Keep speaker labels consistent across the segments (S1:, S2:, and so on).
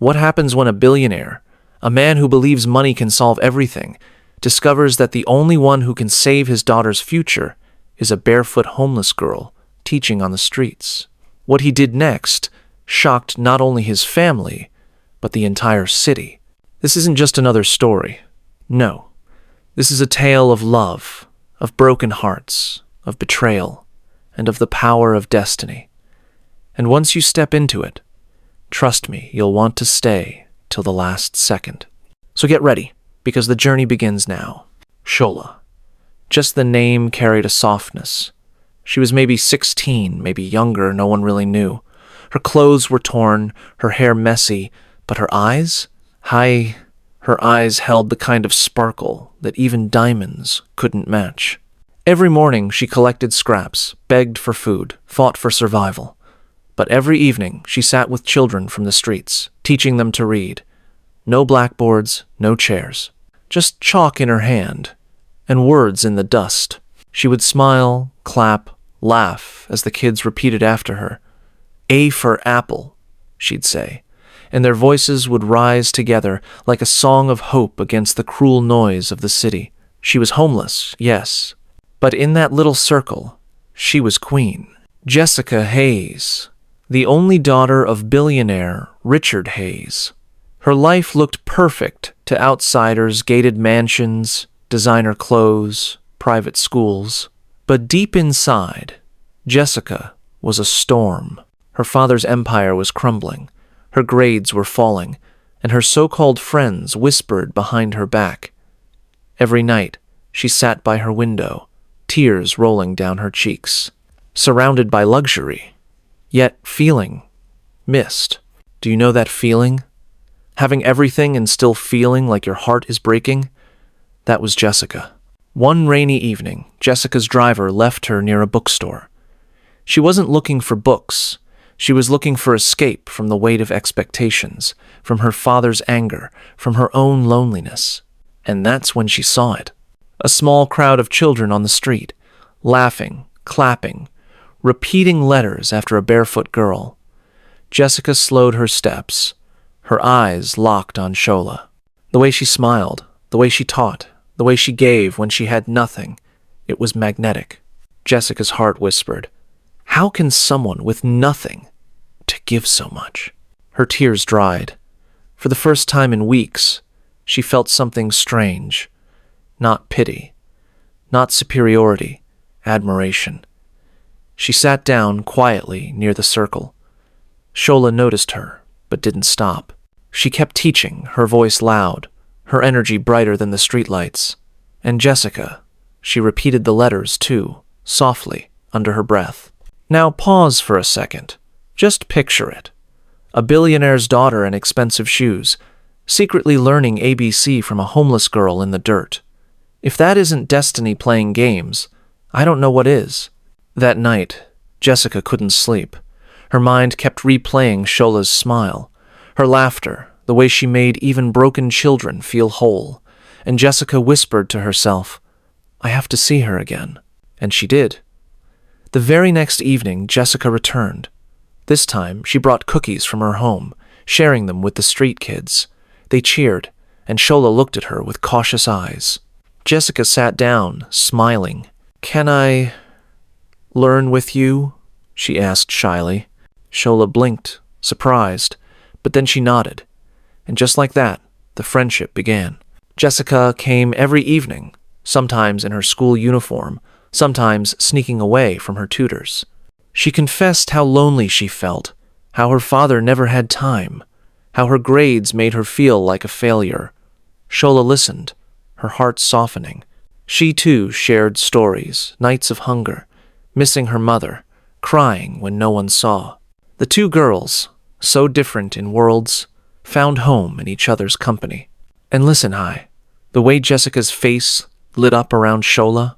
S1: What happens when a billionaire, a man who believes money can solve everything, discovers that the only one who can save his daughter's future is a barefoot homeless girl teaching on the streets? What he did next shocked not only his family, but the entire city. This isn't just another story. No. This is a tale of love, of broken hearts, of betrayal, and of the power of destiny. And once you step into it, trust me, you'll want to stay till the last second. So get ready, because the journey begins now. Shola. Just the name carried a softness. She was maybe 16, maybe younger, no one really knew. Her clothes were torn, her hair messy, but her eyes? Haye. Her eyes held the kind of sparkle that even diamonds couldn't match. Every morning she collected scraps, begged for food, fought for survival. But every evening she sat with children from the streets, teaching them to read. No blackboards, no chairs. Just chalk in her hand, and words in the dust. She would smile, clap, laugh as the kids repeated after her. "A for apple," she'd say, and their voices would rise together like a song of hope against the cruel noise of the city. She was homeless, yes, but in that little circle, she was queen. Jessica Hayes, the only daughter of billionaire Richard Hayes. Her life looked perfect to outsiders, gated mansions, designer clothes, private schools. But deep inside, Jessica was a storm. Her father's empire was crumbling. Her grades were falling, and her so-called friends whispered behind her back. Every night, she sat by her window, tears rolling down her cheeks, surrounded by luxury, yet feeling missed. Do you know that feeling? Having everything and still feeling like your heart is breaking? That was Jessica. One rainy evening, Jessica's driver left her near a bookstore. She wasn't looking for books. She was looking for escape from the weight of expectations, from her father's anger, from her own loneliness. And that's when she saw it. A small crowd of children on the street, laughing, clapping, repeating letters after a barefoot girl. Jessica slowed her steps, her eyes locked on Shola. The way she smiled, the way she taught, the way she gave when she had nothing, it was magnetic. Jessica's heart whispered, "How can someone with nothing to give so much?" Her tears dried. For the first time in weeks, she felt something strange. Not pity, not superiority, admiration. She sat down quietly near the circle. Shola noticed her, but didn't stop. She kept teaching, her voice loud, her energy brighter than the streetlights. And Jessica, she repeated the letters too, softly, under her breath. Now pause for a second. Just picture it. A billionaire's daughter in expensive shoes, secretly learning ABC from a homeless girl in the dirt. If that isn't destiny playing games, I don't know what is. That night, Jessica couldn't sleep. Her mind kept replaying Shola's smile, her laughter, the way she made even broken children feel whole. And Jessica whispered to herself, "I have to see her again." And she did. The very next evening, Jessica returned. This time, she brought cookies from her home, sharing them with the street kids. They cheered, and Shola looked at her with cautious eyes. Jessica sat down, smiling. "Can I learn with you?" she asked shyly. Shola blinked, surprised, but then she nodded. And just like that, the friendship began. Jessica came every evening, sometimes in her school uniform, sometimes sneaking away from her tutors. She confessed how lonely she felt, how her father never had time, how her grades made her feel like a failure. Shola listened, her heart softening. She too shared stories, nights of hunger, missing her mother, crying when no one saw. The two girls, so different in worlds, found home in each other's company. And listen, Haye, the way Jessica's face lit up around Shola,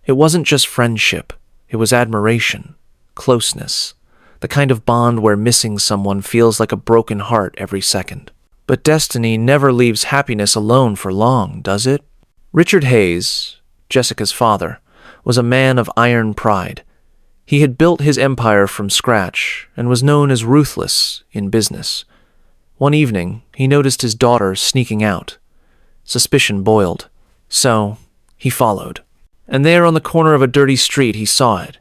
S1: it wasn't just friendship, it was admiration, closeness, the kind of bond where missing someone feels like a broken heart every second. But destiny never leaves happiness alone for long, does it? Richard Hayes, Jessica's father, was a man of iron pride. He had built his empire from scratch and was known as ruthless in business. One evening, he noticed his daughter sneaking out. Suspicion boiled. So, he followed. And there on the corner of a dirty street, he saw it.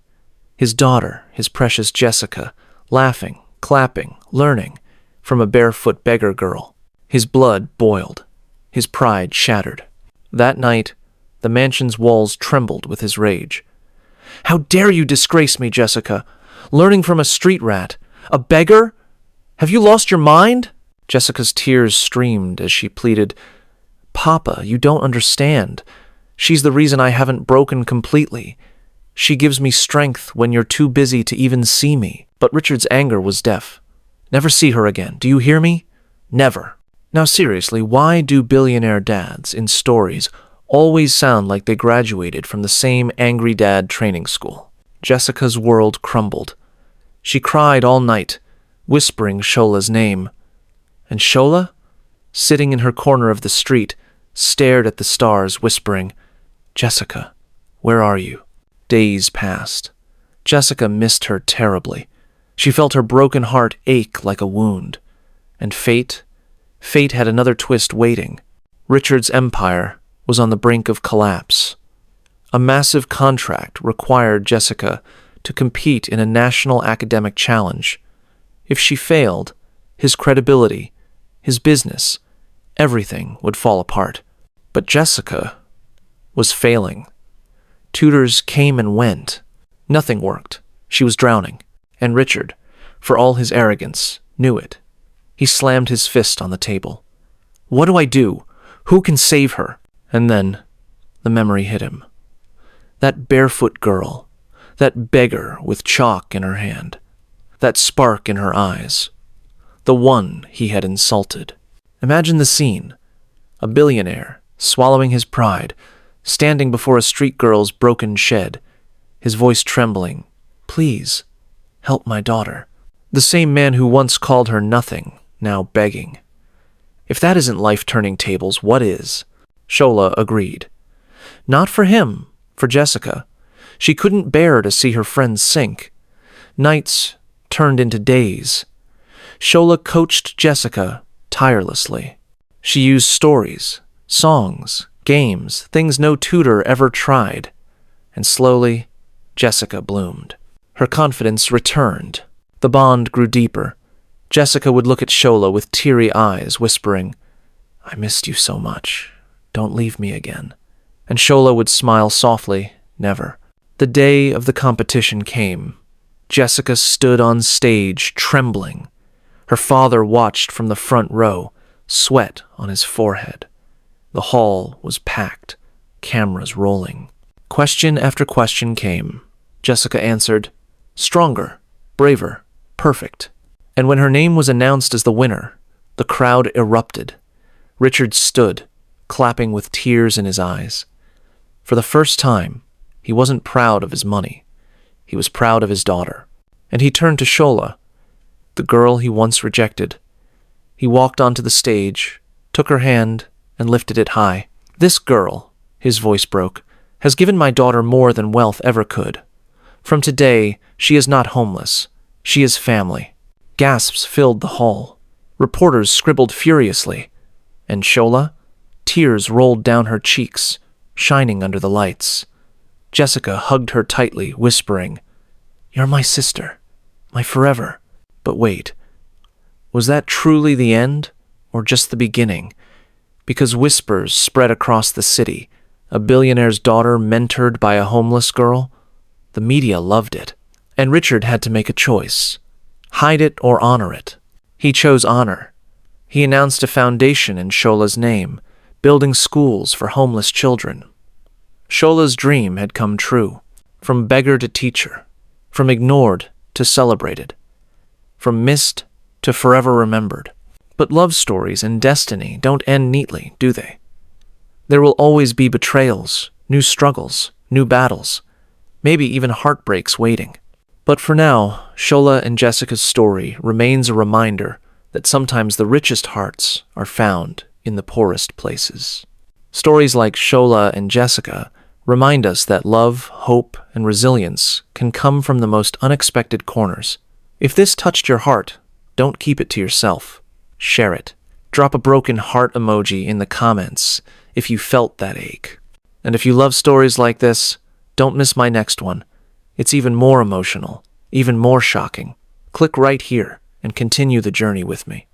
S1: His daughter, his precious Jessica, laughing, clapping, learning, from a barefoot beggar girl. His blood boiled. His pride shattered. That night, the mansion's walls trembled with his rage. "How dare you disgrace me, Jessica? Learning from a street rat? A beggar? Have you lost your mind?" Jessica's tears streamed as she pleaded, "Papa, you don't understand. She's the reason I haven't broken completely. She gives me strength when you're too busy to even see me." But Richard's anger was deaf. "Never see her again. Do you hear me? Never." Now seriously, why do billionaire dads in stories always sound like they graduated from the same angry dad training school? Jessica's world crumbled. She cried all night, whispering Shola's name. And Shola, sitting in her corner of the street, stared at the stars, whispering, "Jessica, where are you?" Days passed. Jessica missed her terribly. She felt her broken heart ache like a wound. And fate had another twist waiting. Richard's empire was on the brink of collapse. A massive contract required Jessica to compete in a national academic challenge. If she failed, his credibility, his business, everything would fall apart. But Jessica was failing. Tutors came and went. Nothing worked. She was drowning. And Richard, for all his arrogance, knew it. He slammed his fist on the table. "What do I do? Who can save her?" And then the memory hit him. That barefoot girl, that beggar with chalk in her hand, that spark in her eyes, the one he had insulted. Imagine the scene. A billionaire, swallowing his pride, standing before a street girl's broken shed, his voice trembling, "Please, help my daughter." The same man who once called her nothing, now begging. If that isn't life turning tables, what is? Shola agreed. Not for him, for Jessica. She couldn't bear to see her friends sink. Nights turned into days. Shola coached Jessica tirelessly. She used stories, songs, games, things no tutor ever tried. And slowly, Jessica bloomed. Her confidence returned. The bond grew deeper. Jessica would look at Shola with teary eyes, whispering, "I missed you so much. Don't leave me again." And Shola would smile softly, "Never." The day of the competition came. Jessica stood on stage, trembling. Her father watched from the front row, sweat on his forehead. The hall was packed, cameras rolling. Question after question came. Jessica answered, stronger, braver, perfect. And when her name was announced as the winner, the crowd erupted. Richard stood, clapping with tears in his eyes. For the first time, he wasn't proud of his money. He was proud of his daughter. And he turned to Shola, the girl he once rejected. He walked onto the stage, took her hand, and lifted it high. "This girl," his voice broke, "has given my daughter more than wealth ever could. From today, she is not homeless. She is family." Gasps filled the hall. Reporters scribbled furiously. And Shola? Tears rolled down her cheeks, shining under the lights. Jessica hugged her tightly, whispering, "You're my sister, my forever." But wait, was that truly the end, or just the beginning? Because whispers spread across the city, a billionaire's daughter mentored by a homeless girl. The media loved it, and Richard had to make a choice. Hide it or honor it. He chose honor. He announced a foundation in Shola's name, building schools for homeless children. Shola's dream had come true. From beggar to teacher, from ignored to celebrated, from missed to forever remembered. But love stories and destiny don't end neatly, do they? There will always be betrayals, new struggles, new battles, maybe even heartbreaks waiting. But for now, Shola and Jessica's story remains a reminder that sometimes the richest hearts are found in the poorest places. Stories like Shola and Jessica remind us that love, hope, and resilience can come from the most unexpected corners. If this touched your heart, don't keep it to yourself. share it. Drop a broken heart emoji in the comments if you felt that ache. And if you love stories like this, don't miss my next one. It's even more emotional, even more shocking. Click right here and continue the journey with me.